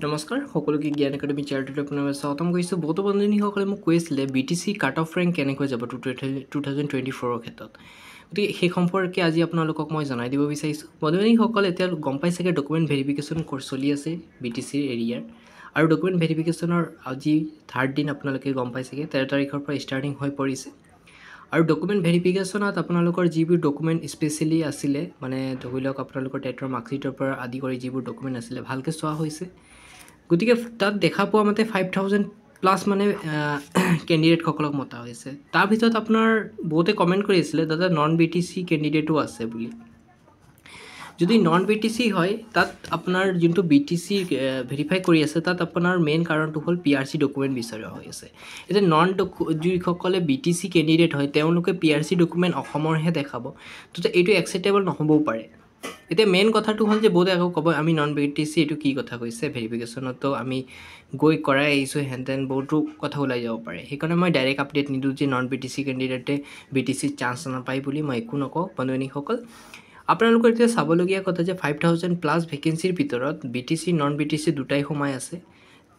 নমস্কাৰ সকলোকে জ্ঞান একাডেমি চেনেলটোত আপোনালোকক স্বাগতম কৰিছোঁ। বহুতো বন্ধুসকলে মোক কৈছিলে BTC কাট অফ ৰেংক কেনেকৈ যাব 2024 ক্ষেত্ৰত। গতিকে সেই সম্পৰ্কে আজি আপোনালোকক মই জনাই দিব বিচাৰিছোঁ। বন্ধুসকল এতিয়া গম পাই চাগে ডকুমেণ্ট ভেৰিফিকেশ্যন কোৰ্চ চলি আছে BTCৰ এৰিয়াৰ, আৰু ডকুমেণ্ট ভেৰিফিকেশ্যনৰ আজি থাৰ্ড দিন আপোনালোকে গম পাই চাগে 13 তাৰিখৰ পৰা ষ্টাৰ্টিং হৈ পৰিছে। আৰু ডকুমেণ্ট ভেৰিফিকেশ্যনত আপোনালোকৰ যিবোৰ ডকুমেণ্ট স্পেচিয়েলি আছিলে, মানে ধৰি লওক আপোনালোকৰ টেটৰ মাৰ্কশ্বিটৰ পৰা আদি কৰি যিবোৰ ডকুমেণ্ট আছিলে ভালকৈ চোৱা হৈছে। গতিকে তাত দেখা পোৱা মতে 5000 প্লাছ মানে কেণ্ডিডেটসকলক মতা হৈছে। তাৰ ভিতৰত আপোনাৰ বহুতে কমেণ্ট কৰি আছিলে দাদা নন BTC কেণ্ডিডেটো আছে বুলি। যদি নন BTC হয় তাত আপোনাৰ যোনটো BTC ভেৰিফাই কৰি আছে তাত আপোনাৰ মেইন কাৰণটো হ'ল PRC ডকুমেণ্ট বিচৰা হৈ আছে। এতিয়া যিসকলে BTC কেণ্ডিডেট হয় তেওঁলোকে PRC ডকুমেণ্ট অসমৰহে দেখাব, তো এইটো একচেপ্টেবল নহ'বও পাৰে। এতিয়া মেইন কথাটো হ'ল যে বহুতে আকৌ ক'ব আমি নন BTC এইটো কি কথা কৈছে, ভেৰিফিকেশ্যনতো আমি গৈ কৰাই আহিছোঁ হেন বহুতো কথা ওলাই যাব পাৰে। সেইকাৰণে মই ডাইৰেক্ট আপডেট নিদিওঁ যে নন BTC কেণ্ডিডেটে BTC চান্স নাপায় বুলি মই একো নকওঁ। বন্ধুসকল আপোনালোকৰ এতিয়া চাবলগীয়া কথা যে 5000 প্লাছ ভেকেঞ্চিৰ ভিতৰত BTC নন BTC দুটাই সোমাই আছে।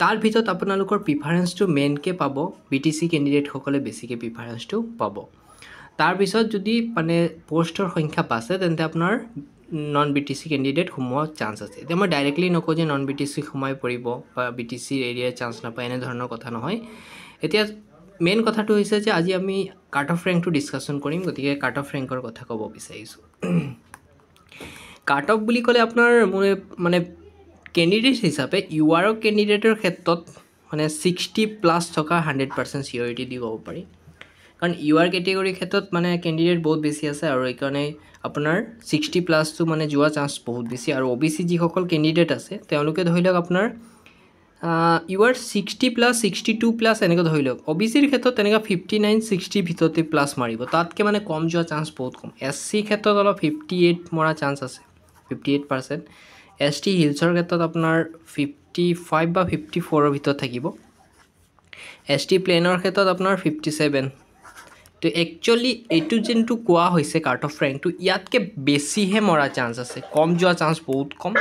তাৰ ভিতৰত আপোনালোকৰ প্ৰিফাৰেঞ্চটো মেইনকৈ পাব, BTC কেণ্ডিডেটসকলে বেছিকৈ প্ৰিফাৰেঞ্চটো পাব। তাৰপিছত যদি মানে পষ্টৰ সংখ্যা বাছে তেন্তে আপোনাৰ নন BTC কেণ্ডিডেট সোমোৱাৰ চান্স আছে। এতিয়া মই ডাইৰেক্টলি নকওঁ যে নন BTC সোমাই পৰিব বা BTC এৰিয়াৰ চান্স নাপায়, এনেধৰণৰ কথা নহয়। এতিয়া মেইন কথাটো হৈছে যে আজি আমি কাট অফ ৰেংকটো ডিছকাশ্যন কৰিম, গতিকে কাট অফ ৰেংকৰ কথা ক'ব বিচাৰিছোঁ। কাট অফ বুলি ক'লে আপোনাৰ মোৰ মানে কেণ্ডিডেট হিচাপে UR কেণ্ডিডেটৰ ক্ষেত্ৰত মানে 60+ থকা 100% চিয়ৰিটি দি ক'ব পাৰি। কাৰণ UR কেটেগৰীৰ ক্ষেত্ৰত মানে কেণ্ডিডেট বহুত বেছি আছে আৰু এইকাৰণে আপোনাৰ 60+টো মানে যোৱা চান্স বহুত বেছি। আৰু OBC যিসকল কেণ্ডিডেট আছে তেওঁলোকে ধৰি লওক আপোনাৰ UR 60+, 62+ এনেকৈ ধৰি লওক। OBCৰ ক্ষেত্ৰত তেনেকৈ 59, 60 ভিতৰতে প্লাছ মাৰিব, তাতকৈ মানে কম যোৱা চান্স বহুত কম। SC ক্ষেত্ৰত অলপ 58 মৰা চান্স আছে, 58%। ST হিলছৰ ক্ষেত্ৰত আপোনাৰ 55 বা 54ৰ ভিতৰত থাকিব। ST প্লেনৰ ক্ষেত্ৰত আপোনাৰ 57। তো একচুৱেলি এইটো যোনটো কোৱা হৈছে কাট অফ ৰেংকটো ইয়াতকৈ বেছিহে মৰা চান্স আছে, কম যোৱা চান্স বহুত কম।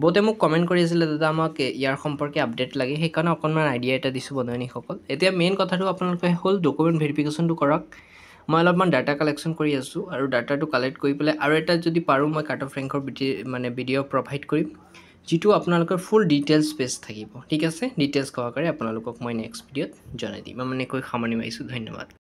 বহুতে মোক কমেণ্ট কৰি আছিলে দাদা আমাক ইয়াৰ সম্পৰ্কে আপডেট লাগে, সেইকাৰণে অকণমান আইডিয়া এটা দিছোঁ বন্ধুসকল। এতিয়া মেইন কথাটো আপোনালোকে হ'ল ডকুমেণ্ট ভেৰিফিকেশ্যনটো কৰক। মই অলপমান ডাটা কালেকশ্যন কৰি আছোঁ আৰু ডাটাটো কালেক্ট কৰি পেলাই আৰু এটা যদি পাৰোঁ মই কাট অফ ৰেংকৰ ভিডিঅ' প্ৰভাইড কৰিম, যিটো আপোনালোকৰ ফুল ডিটেইলছ পেজ থাকিব। ঠিক আছে, ডিটেইলছ সহকাৰে আপোনালোকক মই নেক্সট ভিডিঅ'ত জনাই দিম। মই মানে কৈ সামৰণি মাৰিছোঁ। ধন্যবাদ।